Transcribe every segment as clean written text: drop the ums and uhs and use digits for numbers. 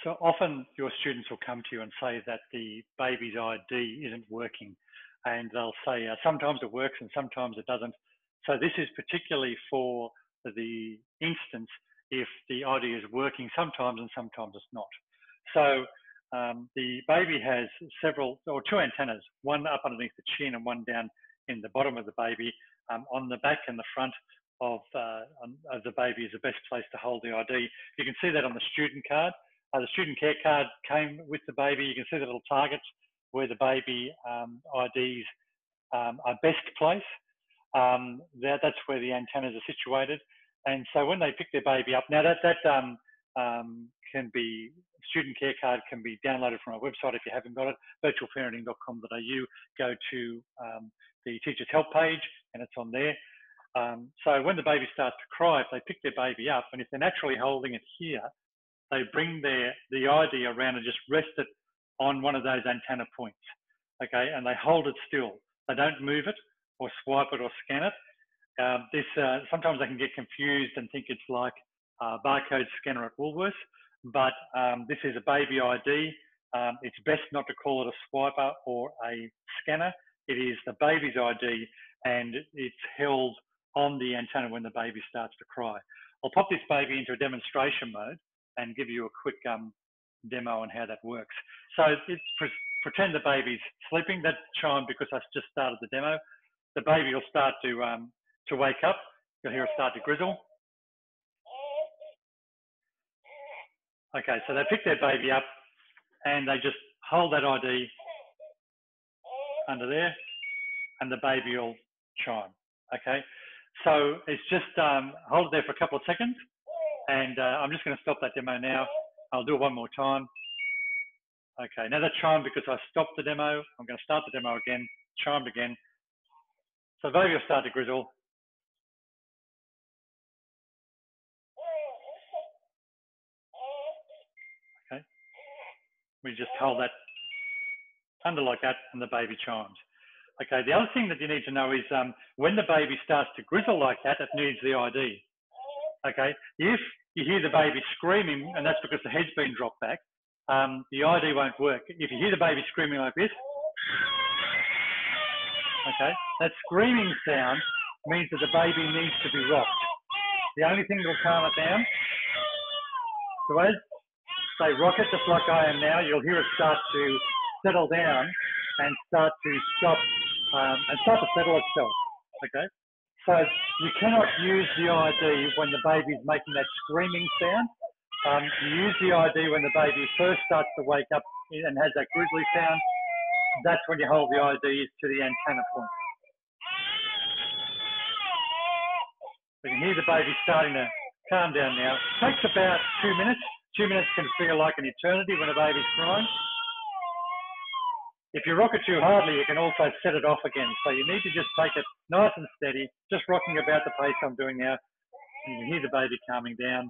So often your students will come to you and say that the baby's ID isn't working, and they'll say sometimes it works and sometimes it doesn't. So this is particularly for the instance if the ID is working sometimes and sometimes it's not. So the baby has two antennas, one up underneath the chin and one down in the bottom of the baby. On the back and the front of the baby is the best place to hold the ID. You can see that on the student card. The student care card came with the baby. You can see the little targets where the baby IDs are best placed. That's where the antennas are situated. And so when they pick their baby up, now that can be, student care card can be downloaded from our website if you haven't got it, virtualparenting.com.au. Go to the Teachers Help page and it's on there. So when the baby starts to cry, if they pick their baby up, and if they're naturally holding it here, they bring the ID around and just rest it on one of those antenna points, okay? And they hold it still. They don't move it or swipe it or scan it. Sometimes they can get confused and think it's like a barcode scanner at Woolworths, but this is a baby ID. It's best not to call it a swiper or a scanner. It is the baby's ID, and it's held on the antenna when the baby starts to cry. I'll pop this baby into a demonstration mode and give you a quick demo on how that works. So pretend the baby's sleeping. That chimed because I just started the demo. The baby will start to wake up. You'll hear it start to grizzle. Okay, so they pick their baby up and they just hold that ID under there and the baby will chime, okay? So it's just hold it there for a couple of seconds. And I'm just going to stop that demo now. I'll do it one more time. Okay, now that chimed because I stopped the demo. I'm going to start the demo again, chimed again. So the baby will start to grizzle. Okay, we just hold that under like that and the baby chimes. Okay, the other thing that you need to know is when the baby starts to grizzle like that, it needs the ID. Okay, if you hear the baby screaming, and that's because the head's been dropped back, the ID won't work. If you hear the baby screaming like this, okay, that screaming sound means that the baby needs to be rocked. The only thing that will calm it down, so as they rock it, just like I am now, you'll hear it start to settle down and start to stop and start to settle itself, okay? So you cannot use the ID when the baby is making that screaming sound. You use the ID when the baby first starts to wake up and has that grizzly sound. That's when you hold the IDs to the antenna point. You can hear the baby starting to calm down now. It takes about 2 minutes. 2 minutes can feel like an eternity when a baby's crying. If you rock it too hardly, you can also set it off again. So you need to just take it nice and steady, just rocking about the pace I'm doing now. And you can hear the baby calming down.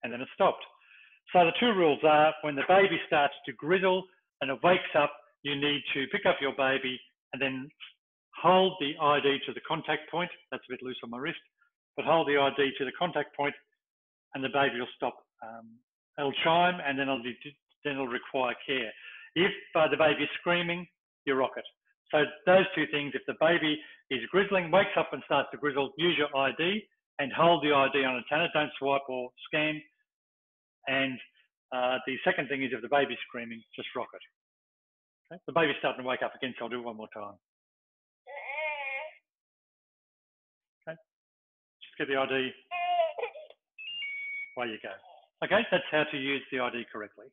And then it stopped. So the two rules are when the baby starts to grizzle and it wakes up, you need to pick up your baby and then hold the ID to the contact point. That's a bit loose on my wrist, but hold the ID to the contact point and the baby will stop. It'll chime and then it'll require care. If the baby is screaming, you rock it. So those two things, if the baby is grizzling, wakes up and starts to grizzle, use your ID and hold the ID on antenna, don't swipe or scan. And the second thing is if the baby's screaming, just rock it. Okay? The baby's starting to wake up again, so I'll do it one more time. Okay, just get the ID. Away you go. Okay, that's how to use the ID correctly.